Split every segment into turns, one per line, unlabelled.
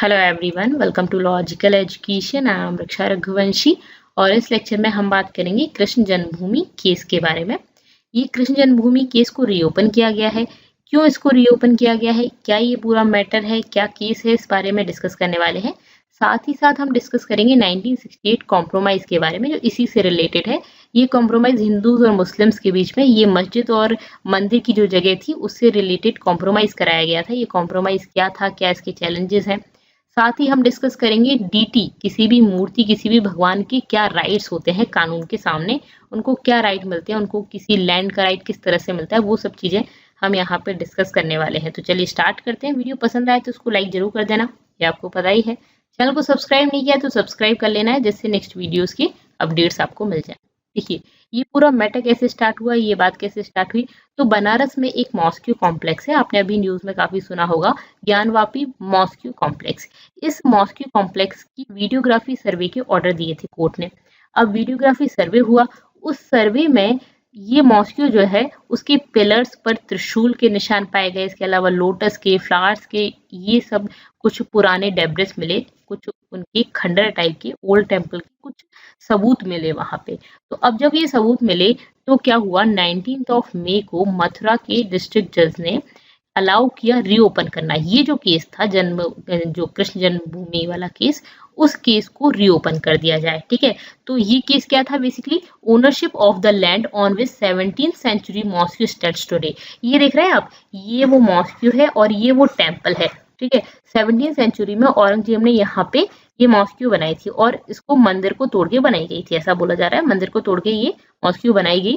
Hello everyone, welcome to logical education. I am Raksha Raghuvanshi और इस lecture में हम बात करेंगे कृष्ण जन्मभूमि केस के बारे में। ये कृष्ण जन्मभूमि केस को रीओपन किया गया है। क्यों इसको रीओपन किया गया है, क्या ये पूरा मैटर है, क्या केस है, इस बारे में डिस्कस करने वाले हैं। साथ ही साथ हम डिस्कस करेंगे 1968 कॉम्प्रोमाइज के बारे में, जो इसी से रिलेटेड है। ये कॉम्प्रोमाइज हिंदूज और मुस्लिम्स के बीच में ये मस्जिद और मंदिर की जो जगह थी उससे रिलेटेड कॉम्प्रोमाइज कराया गया था। ये कॉम्प्रोमाइज क्या था, क्या इसके चैलेंजेस हैं। साथ ही हम डिस्कस करेंगे डीटी, किसी भी मूर्ति, किसी भी भगवान के क्या राइट्स होते हैं कानून के सामने, उनको क्या राइट मिलते हैं, उनको किसी लैंड का राइट किस तरह से मिलता है, वो सब चीजें हम यहाँ पे डिस्कस करने वाले हैं। तो चलिए स्टार्ट करते हैं। वीडियो पसंद आए तो उसको लाइक जरूर कर देना, ये आपको पता ही है। चैनल को सब्सक्राइब नहीं किया तो सब्सक्राइब कर लेना है, जिससे नेक्स्ट वीडियोस की अपडेट्स आपको मिल जाए। देखिए, ये पूरा मैटर कैसे स्टार्ट हुआ, ये बात कैसे स्टार्ट हुई। तो बनारस में एक मॉस्क्यू कॉम्प्लेक्स है, आपने अभी न्यूज में काफी सुना होगा, ज्ञानवापी मॉस्क्यू कॉम्प्लेक्स। इस मॉस्क्यू कॉम्प्लेक्स की वीडियोग्राफी सर्वे के ऑर्डर दिए थे कोर्ट ने। अब वीडियोग्राफी सर्वे हुआ, उस सर्वे में ये मॉस्क्यू जो है उसके पिलर्स पर त्रिशूल के निशान पाए गए। इसके अलावा लोटस के, फ्लावर्स के, ये सब कुछ पुराने डेब्रिस मिले, कुछ उनके खंडर टाइप के ओल्ड टेम्पल के कुछ सबूत मिले वहां पे। तो अब जब ये सबूत मिले तो क्या हुआ, 19 मई को मथुरा के डिस्ट्रिक्ट जज ने अलाउ किया रीओपन करना। ये जो केस था जो कृष्ण जन्मभूमि वाला केस, उस केस को रीओपन कर दिया जाए। ठीक है, तो ये केस क्या था, basically ownership of the land on which 17th century mosque stands today. ये देख रहे हैं आप, ये वो मॉस्क्यू है और ये वो टेम्पल है। ठीक है, 17th सेंचुरी में औरंगजेब ने यहाँ पे ये मॉस्क्यू बनाई थी और इसको मंदिर को तोड़ के बनाई गई थी, ऐसा बोला जा रहा है। मंदिर को तोड़ के ये मॉस्क्यू बनाई गई।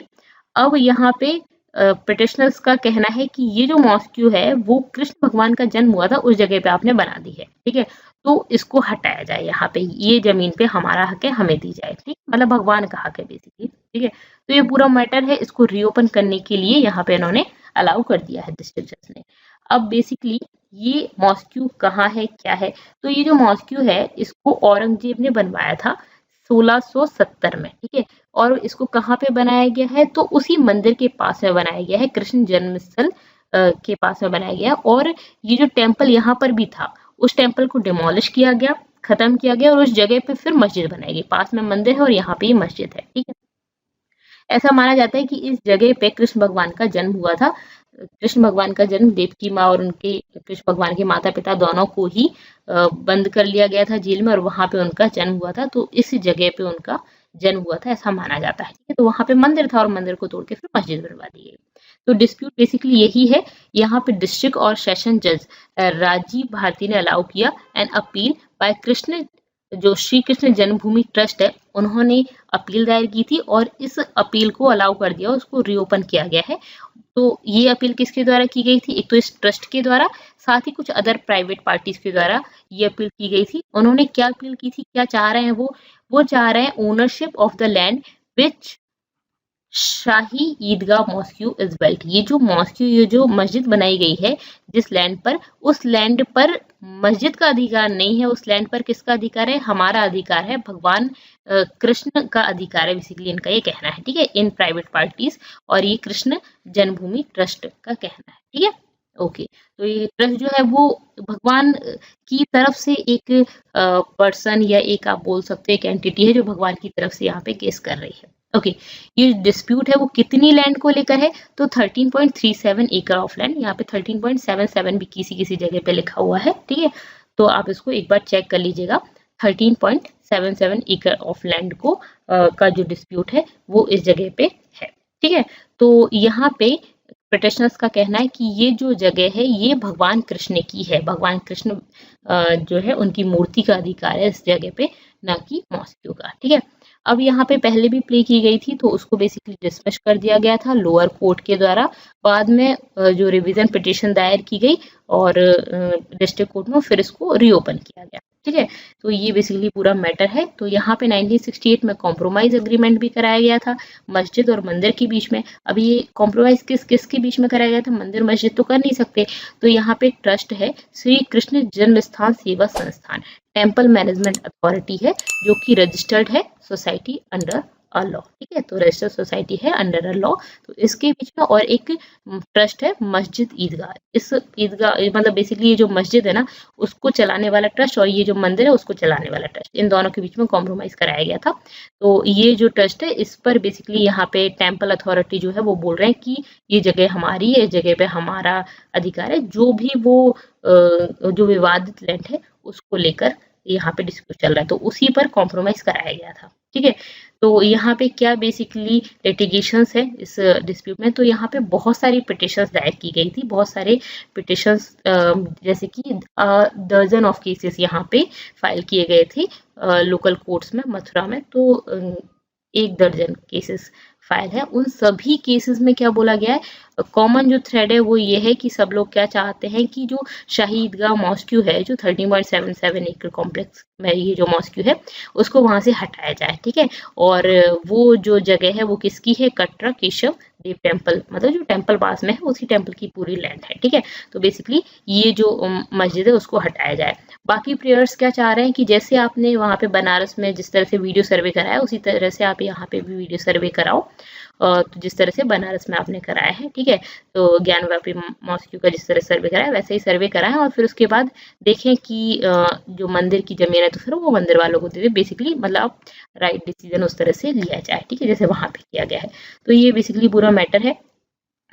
अब यहाँ पे पिटिशनर्स का कहना है कि ये जो मॉस्क्यू है वो कृष्ण भगवान का जन्म हुआ था उस जगह पे आपने बना दी है। ठीक है, तो इसको हटाया जाए, यहाँ पे ये जमीन पे हमारा हक है, हमें दी जाए। ठीक, मतलब भगवान का हक है बेसिकली। ठीक है, तो ये पूरा मैटर है, इसको रीओपन करने के लिए यहाँ पे इन्होंने अलाउ कर दिया है डिस्ट्रिक्ट जज ने। अब बेसिकली ये मॉस्क्यू कहाँ है, क्या है, तो ये जो मॉस्क्यू है इसको औरंगजेब ने बनवाया था 1670 में। ठीक है, और इसको कहाँ पे बनाया गया है, तो उसी मंदिर के पास में बनाया गया है, कृष्ण जन्मस्थल के पास में बनाया गया। और ये जो टेम्पल यहाँ पर भी था, उस टेम्पल को डिमोलिश किया गया, खत्म किया गया और उस जगह पे फिर मस्जिद बनाई गई। पास में मंदिर है और यहाँ पे ये मस्जिद है। ठीक है, ऐसा माना जाता है कि इस जगह पे कृष्ण भगवान का जन्म हुआ था। कृष्ण भगवान का जन्म देवकी माँ और उनके कृष्ण भगवान के माता पिता दोनों को ही बंद कर लिया गया था जेल में, और वहां पे उनका जन्म हुआ था। तो इस जगह पे उनका जन्म हुआ था, ऐसा माना जाता है। ठीक है, तो वहां पे मंदिर था और मंदिर को तोड़ के फिर मस्जिद बनवा दी गई। तो डिस्प्यूट बेसिकली यही है। यहाँ पे डिस्ट्रिक्ट और सेशन जज राजीव भारती ने अलाउ किया एन अपील बाय कृष्ण, जो श्री कृष्ण जन्मभूमि ट्रस्ट है, उन्होंने अपील दायर की थी और इस अपील को अलाउ कर दिया, उसको रीओपन किया गया है। तो ये अपील किसके द्वारा की गई थी, एक तो इस ट्रस्ट के द्वारा, साथ ही कुछ अदर प्राइवेट पार्टीज के द्वारा ये अपील की गई थी। उन्होंने क्या अपील की थी, क्या चाह रहे हैं वो चाह रहे हैं ownership of the land which Shahi Idgah mosque is built. ये जो मॉस्क्यू, ये जो मस्जिद बनाई गई है जिस लैंड पर, उस लैंड पर मस्जिद का अधिकार नहीं है। उस लैंड पर किसका अधिकार है, हमारा अधिकार है, भगवान कृष्ण का अधिकार है, बेसिकली इनका ये कहना है। ठीक है, इन प्राइवेट पार्टीज, और ये कृष्ण जन्मभूमि ट्रस्ट का कहना है। ठीक है, ओके। तो ये ट्रस्ट जो है वो भगवान की तरफ से एक पर्सन या एक, आप बोल सकते हैं, एक एंटिटी है जो भगवान की तरफ से यहाँ पे केस कर रही है। ओके, ये डिस्प्यूट है वो कितनी लैंड को लेकर है, तो 13.37 एकड़ ऑफ लैंड। यहाँ पे 13.77 भी किसी किसी जगह पे लिखा हुआ है। ठीक है, तो आप इसको एक बार चेक कर लीजिएगा। 13.77 एकड़ ऑफ लैंड को का जो डिस्प्यूट है वो इस जगह पे है। ठीक है, तो यहाँ पे पिटिशनर्स का कहना है कि ये जो जगह है ये भगवान कृष्ण की है, भगवान कृष्ण जो है उनकी मूर्ति का अधिकार है इस जगह पे, ना कि मॉस्क्यू का। ठीक है, अब यहाँ पे पहले भी प्ले की गई थी तो उसको बेसिकली डिसमिस कर दिया गया था लोअर कोर्ट के द्वारा। बाद में जो रिवीजन पिटिशन दायर की गई और डिस्ट्रिक्ट कोर्ट में फिर इसको रीओपन किया गया। ठीक है, तो ये बेसिकली पूरा मैटर है। तो यहाँ पे 1968 में कॉम्प्रोमाइज एग्रीमेंट भी कराया गया था मस्जिद और मंदिर के बीच में। अब ये कॉम्प्रोमाइज किस किस के बीच में कराया गया था, मंदिर मस्जिद तो कर नहीं सकते, तो यहाँ पे ट्रस्ट है श्री कृष्ण जन्म स्थान सेवा संस्थान, टेम्पल मैनेजमेंट अथॉरिटी है, जो कि रजिस्टर्ड है सोसाइटी अंडर लॉ, ठीक है। तो रजिस्टर्ड सोसाइटी है अंडर अ लॉ। तो इसके बीच में और एक ट्रस्ट है मस्जिद ईदगाह। इस ईदगाह मतलब बेसिकली ये जो मस्जिद है ना उसको चलाने वाला ट्रस्ट और ये जो मंदिर है उसको चलाने वाला ट्रस्ट, इन दोनों के बीच में कॉम्प्रोमाइज कराया गया था। तो ये जो ट्रस्ट है इस पर बेसिकली यहाँ पे टेम्पल अथॉरिटी जो है वो बोल रहे हैं कि ये जगह हमारी है, जगह पे हमारा अधिकार है। जो भी वो जो विवादित लैंड है उसको लेकर यहाँ पे डिस्प्यूट चल रहा है, तो उसी पर कॉम्प्रोमाइज कराया गया था, ठीक है। तो यहाँ पे क्या बेसिकली लिटिगेशंस है इस डिस्प्यूट में, तो यहाँ पे बहुत सारी पिटिशंस दायर की गई थी, बहुत सारे पिटिशंस जैसे कि दर्जन ऑफ केसेस यहाँ पे फाइल किए गए थे लोकल कोर्ट्स में मथुरा में। तो 1 दर्जन केसेस फाइल है। उन सभी केसेस में क्या बोला गया है, कॉमन जो थ्रेड है वो ये है कि सब लोग क्या चाहते हैं कि जो शाही ईदगाह मॉस्क्यू है, जो 13.77 एकड़ कॉम्प्लेक्स में ये जो मॉस्क्यू है उसको वहां से हटाया जाए, ठीक है। और वो जो जगह है वो किसकी है, कटरा केशव देव टेम्पल, मतलब जो टेम्पल पास में है उसी टेम्पल की पूरी लैंड है, ठीक है। तो बेसिकली ये जो मस्जिद है उसको हटाया जाए। बाकी प्रेयर्स क्या चाह रहे हैं कि जैसे आपने वहाँ पे बनारस में जिस तरह से वीडियो सर्वे कराया उसी तरह से आप यहाँ पे भी वीडियो सर्वे कराओ, तो जिस तरह से बनारस में आपने कराया है, ठीक है। तो ज्ञानवापी मॉस्क्यू का जिस तरह सर्वे कराया वैसे ही सर्वे कराएं और फिर उसके बाद देखें कि जो मंदिर की जमीन है तो फिर वो मंदिर वालों को दे दे, बेसिकली मतलब राइट डिसीजन उस तरह से लिया जाए, ठीक है, जैसे वहां पे किया गया है। तो ये बेसिकली पूरा मैटर है।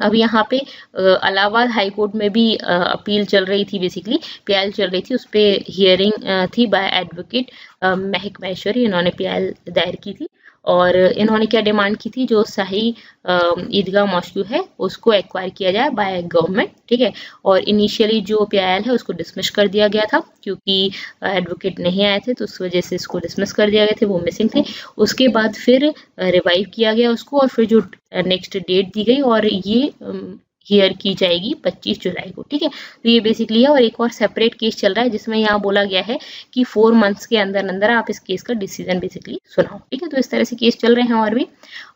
अब यहाँ पे इलाहाबाद हाई कोर्ट में भी अपील चल रही थी, बेसिकली पीआईएल चल रही थी, उस पर हियरिंग थी बाय एडवोकेट महक महेश्वरी, इन्होंने पीआईएल दायर की थी। और इन्होंने क्या डिमांड की थी, जो शाही ईदगाह मॉस्क्यू है उसको एक्वायर किया जाए बाय गवर्नमेंट, ठीक है। और इनिशियली जो पीआईएल है उसको डिसमिस कर दिया गया था क्योंकि एडवोकेट नहीं आए थे, तो उस वजह से इसको डिसमिस कर दिया गया थे, वो मिसिंग थे। उसके बाद फिर रिवाइव किया गया उसको और फिर जो नेक्स्ट डेट दी गई और ये हियर की जाएगी 25 जुलाई को, ठीक है। तो ये बेसिकली है। और एक और सेपरेट केस चल रहा है जिसमें यहाँ बोला गया है कि 4 मंथ्स के अंदर अंदर आप इस केस का डिसीजन बेसिकली सुनाओ, ठीक है। तो इस तरह से केस चल रहे हैं और भी।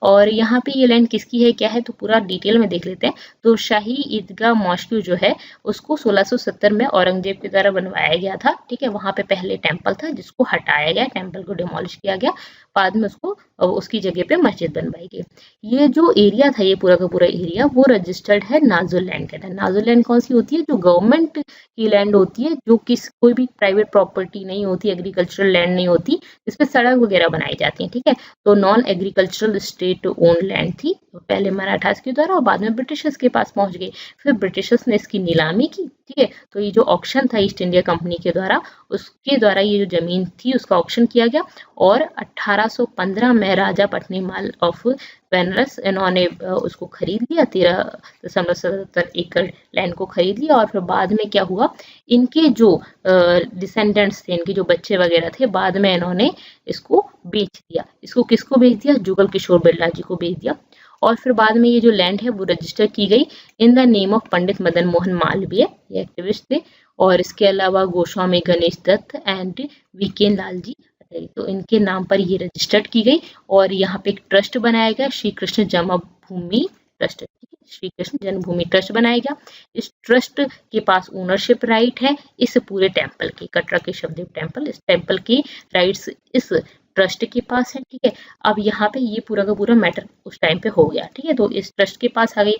और यहाँ पे ये लैंड किसकी है क्या है तो पूरा डिटेल में देख लेते हैं। तो शाही ईदगाह मॉस्क्यू जो है उसको 1670 में औरंगजेब के द्वारा बनवाया गया था, ठीक है। वहां पे पहले टेम्पल था जिसको हटाया गया, टेम्पल को डिमोलिश किया गया, बाद में उसको उसकी जगह पे मस्जिद बनवाई गई। ये जो एरिया था, ये पूरा का पूरा एरिया वो रजिस्टर्ड है नाजुल लैंड कहता है। नाजुल लैंड कौन सी होती है, जो गवर्नमेंट की लैंड होती है, जो कोई भी प्राइवेट प्रॉपर्टी नहीं होती, एग्रीकल्चरल लैंड नहीं होती, जिसपे सड़क वगैरह बनाई जाती है, ठीक है। तो non agricultural state own land थी, पहले मराठास के द्वारा और बाद में ब्रिटिशर्स के पास पहुंच गई। फिर ब्रिटिशर्स ने इसकी नीलामी की, ठीक है। तो ये जो ऑक्शन था ईस्ट इंडिया कंपनी के द्वारा, उसके द्वारा ये जो जमीन थी उसका ऑक्शन किया गया और 1815 में राजा पटनीमाल ऑफ बनारस इन्होंने उसको खरीद लिया, 13.77 एकड़ लैंड को खरीद लिया। और फिर बाद में क्या हुआ, इनके जो डिसेंडेंट्स थे, इनके जो बच्चे वगैरह थे, बाद में इन्होंने इसको बेच दिया। इसको किसको बेच दिया, जुगल किशोर बिरला जी को बेच दिया। और फिर बाद में ये जो लैंड है वो रजिस्टर की गई in the name of Pandit Madan Mohan Malviya, ये एक्टिविस्ट थे। और इसके अलावा गोस्वामी गणेश दत्त एंड वीकेन लाल जी, तो इनके नाम पर ये रजिस्टर्ड की गई। और यहाँ पे एक ट्रस्ट बनाया गया, श्री कृष्ण जन्मभूमि ट्रस्ट, श्री कृष्ण जन्मभूमि ट्रस्ट बनाया गया। इस ट्रस्ट के पास ओनरशिप राइट है इस पूरे टेम्पल की, कटरा केशवदेव टेम्पल, इस टेम्पल की राइट्स इस ट्रस्ट के पास है, ठीक है। अब यहाँ पे ये पूरा का पूरा मैटर उस टाइम पे हो गया, ठीक है। तो इस ट्रस्ट के पास आ गई।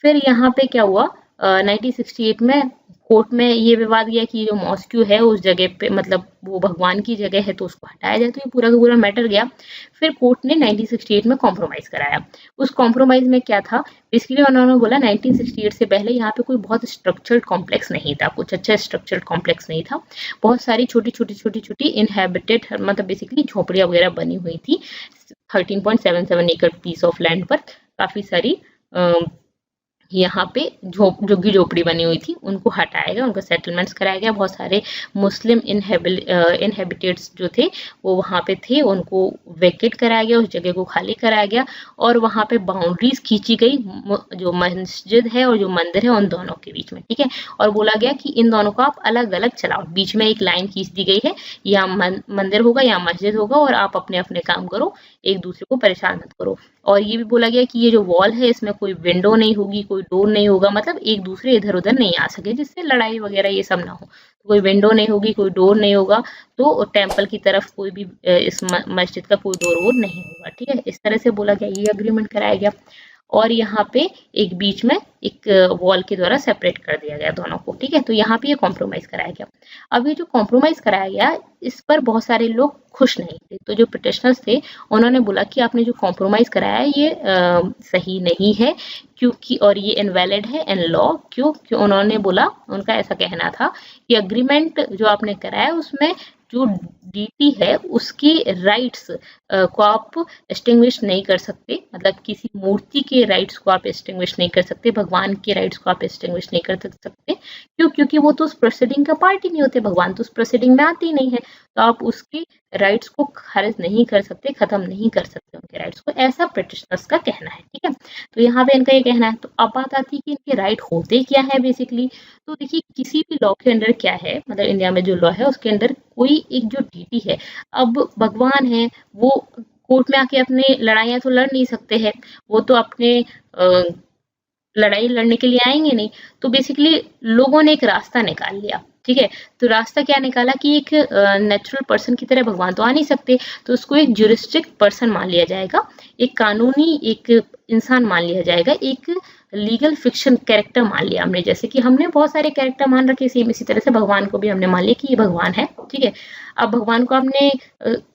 फिर यहाँ पे क्या हुआ, 1968 में कोर्ट में ये विवाद गया कि जो मॉस्क्यू है उस जगह पे मतलब वो भगवान की जगह है तो उसको हटाया जाए, तो ये पूरा का पूरा मैटर गया। फिर कोर्ट ने 1968 में कॉम्प्रोमाइज कराया। उस कॉम्प्रोमाइज में क्या था, बेसिकली उन्होंने बोला 1968 से पहले यहाँ पे कोई बहुत स्ट्रक्चर्ड कॉम्प्लेक्स नहीं था, कुछ अच्छा स्ट्रक्चर्ड कॉम्प्लेक्स नहीं था, बहुत सारी छोटी छोटी इनहेबिटेड मतलब बेसिकली झोपड़ियाँ वगैरह बनी हुई थी। 13.77 एकड़ पीस ऑफ लैंड पर काफी सारी यहाँ पे झुग्गी झोपड़ी बनी हुई थी, उनको हटाया गया, उनका सेटलमेंट्स कराया गया। बहुत सारे मुस्लिम इनहेबिटेट्स जो थे वो वहाँ पे थे, उनको वेकेट कराया गया, उस जगह को खाली कराया गया। और वहाँ पे बाउंड्रीज खींची गई जो मस्जिद है और जो मंदिर है उन दोनों के बीच में, ठीक है। और बोला गया कि इन दोनों को आप अलग अलग चलाओ, बीच में एक लाइन खींच दी गई है, या मंदिर होगा या मस्जिद होगा और आप अपने अपने काम करो, एक दूसरे को परेशान मत करो। और ये भी बोला गया कि ये जो वॉल है इसमें कोई विंडो नहीं होगी, कोई डोर नहीं होगा, मतलब एक दूसरे इधर उधर नहीं आ सके जिससे लड़ाई वगैरह ये सब ना हो। कोई विंडो नहीं होगी, कोई डोर नहीं होगा, तो टेम्पल की तरफ कोई भी इस मस्जिद का कोई डोर वोर नहीं होगा। ठीक है, इस तरह से बोला गया, ये अग्रीमेंट कराया गया। और यहाँ पे एक बीच में एक वॉल के द्वारा सेपरेट कर दिया गया दोनों को। ठीक है, तो यहाँ पे ये कॉम्प्रोमाइज कराया गया। अब ये जो कॉम्प्रोमाइज कराया गया, इस पर बहुत सारे लोग खुश नहीं थे। तो जो पिटिशनर्स थे उन्होंने बोला कि आपने जो कॉम्प्रोमाइज कराया है ये सही नहीं है, क्योंकि और ये इनवैलिड है इन लॉ। क्यों? उन्होंने बोला, उनका ऐसा कहना था कि अग्रीमेंट जो आपने कराया उसमें जो डीटी है उसके राइट्स को आप एक्सटिंग्विश नहीं कर सकते, मतलब किसी मूर्ति के राइट्स को आप एक्सटिंग्विश नहीं कर सकते, भगवान के राइट्स को आप एक्सटिंग्विश नहीं कर सकते। क्यों? क्योंकि वो तो उस प्रोसीडिंग का पार्ट ही नहीं होते, भगवान तो उस प्रोसीडिंग में आते ही नहीं है, तो आप उसके राइट्स को खारिज नहीं कर सकते, खत्म नहीं कर सकते उनके राइट्स को, ऐसा पिटिशनर्स का कहना है। ठीक है, तो यहाँ पे इनका ये कहना है। तो अब बात आती है कि इनके राइट होते क्या है बेसिकली। तो देखिए, किसी भी लॉ के अंडर क्या है, मतलब इंडिया में जो लॉ है उसके अंडर कोई एक जो डीटी है, अब भगवान है वो कोर्ट में आके अपने लड़ाइयाँ तो लड़ नहीं सकते हैं, वो तो अपने लड़ाई लड़ने के लिए आएंगे नहीं। तो बेसिकली लोगों ने एक रास्ता निकाल लिया। ठीक है, तो रास्ता क्या निकाला कि एक नेचुरल पर्सन की तरह भगवान तो आ नहीं सकते, तो उसको एक ज्यूरिस्टिक पर्सन मान लिया जाएगा, एक कानूनी एक इंसान मान लिया जाएगा, एक लीगल फिक्शन कैरेक्टर मान लिया हमने। जैसे कि हमने बहुत सारे कैरेक्टर मान रखे, सेम इसी तरह से भगवान को भी हमने मान लिया कि ये भगवान है। ठीक है, अब भगवान को हमने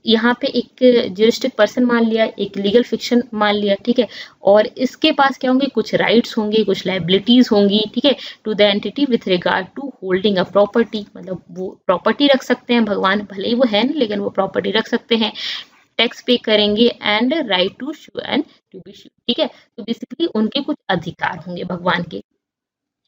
यहाँ पे एक ज्यूरिस्टिक पर्सन मान लिया, एक लीगल फिक्शन मान लिया। ठीक है, और इसके पास क्या होंगे, कुछ राइट्स होंगे, कुछ लाइबिलिटीज होंगी। ठीक है, to the entity with regard to holding a property, मतलब वो प्रॉपर्टी रख सकते हैं भगवान, भले ही वो है नहीं लेकिन वो प्रॉपर्टी रख सकते हैं, टैक्स पे करेंगे and right to sue and to be sue. ठीक है, तो बेसिकली उनके कुछ अधिकार होंगे भगवान के,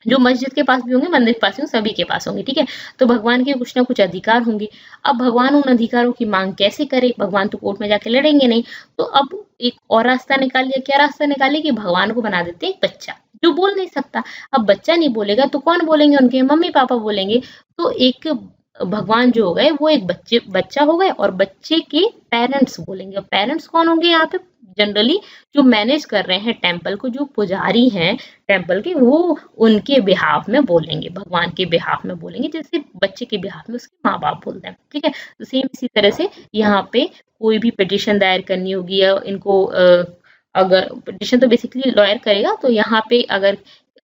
जो मस्जिद के पास भी होंगे, मंदिर के पास भी होंगे, सभी के पास होंगे। ठीक है, तो भगवान के कुछ ना कुछ अधिकार होंगे। अब भगवान उन अधिकारों की मांग कैसे करे, भगवान तो कोर्ट में जाके लड़ेंगे नहीं, तो अब एक और रास्ता निकाल लिया। क्या रास्ता निकाले कि भगवान को बना देते एक बच्चा जो बोल नहीं सकता। अब बच्चा नहीं बोलेगा तो कौन बोलेंगे, उनके मम्मी पापा बोलेंगे। तो एक भगवान जो हो गए वो एक बच्चा हो गए और बच्चे के पेरेंट्स बोलेंगे। और पेरेंट्स कौन होंगे यहाँ पे, जनरली जो मैनेज कर रहे हैं टेम्पल को, जो पुजारी हैं टेम्पल के, वो उनके बिहाफ में बोलेंगे, भगवान के बिहाफ में बोलेंगे, जैसे बच्चे के बिहाफ में उसके माँ बाप बोलते हैं। ठीक है, तो सेम इसी तरह से यहाँ पे कोई भी पिटिशन दायर करनी होगी या इनको अगर पिटिशन तो बेसिकली लॉयर करेगा, तो यहाँ पे अगर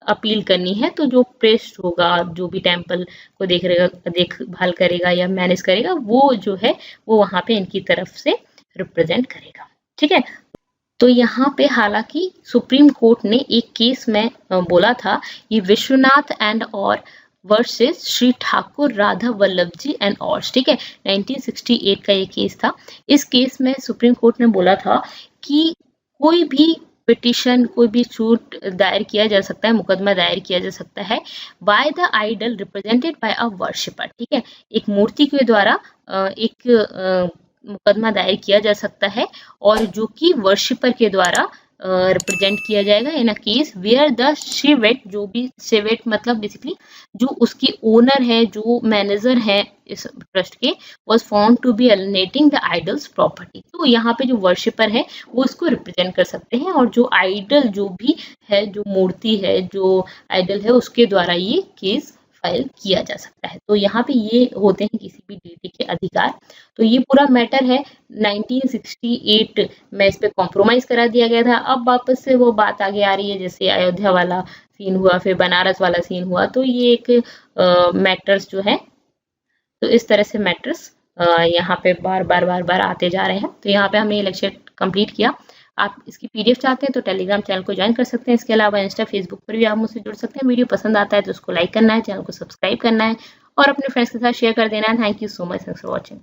अपील करनी है तो जो प्रेस्ट होगा, जो भी टेम्पल को देखभाल करेगा या मैनेज करेगा, वो जो है वो वहाँ पे इनकी तरफ से रिप्रेजेंट करेगा। ठीक है, तो यहाँ पे हालांकि सुप्रीम कोर्ट ने एक केस में बोला था, ये विश्वनाथ एंड और वर्सेस श्री ठाकुर राधा वल्लभ जी एंड और। ठीक है, 1968 का ये केस था। इस केस में सुप्रीम कोर्ट ने बोला था कि कोई भी पिटिशन, कोई भी सूट दायर किया जा सकता है, मुकदमा दायर किया जा सकता है by the idol represented by a worshipper. ठीक है, एक मूर्ति के द्वारा एक मुकदमा दायर किया जा सकता है और जो कि वर्शिपर के द्वारा रिप्रेजेंट किया जाएगा इन अ केस वेयर द शिवेट, जो भी शिवेट मतलब बेसिकली जो उसकी ओनर है, जो मैनेजर है इस ट्रस्ट के, was found to be alienating the idols property. तो यहाँ पे जो वर्शिपर है वो इसको रिप्रेजेंट कर सकते हैं और जो आइडल जो भी है, जो मूर्ति है, जो आइडल है, उसके द्वारा ये केस फाइल किया जा सकता है। तो यहाँ पे ये होते हैं किसी भी डीटी के अधिकार। तो ये पूरा मैटर है 1968 में इस पे कॉम्प्रोमाइज करा दिया गया था। अब वापस से वो बात आगे आ रही है, जैसे अयोध्या वाला सीन हुआ, फिर बनारस वाला सीन हुआ, तो ये एक मैटर्स जो है, तो इस तरह से मैटर्स यहाँ पे बार बार आते जा रहे हैं। तो यहाँ पे हमने ये लेक्चर कंप्लीट किया। आप इसकी पीडीएफ चाहते हैं तो टेलीग्राम चैनल को ज्वाइन कर सकते हैं। इसके अलावा इंस्टा, फेसबुक पर भी आप मुझसे जुड़ सकते हैं। वीडियो पसंद आता है तो उसको लाइक करना है, चैनल को सब्सक्राइब करना है और अपने फ्रेंड्स के साथ शेयर कर देना है। Thank you so much, thanks for watching.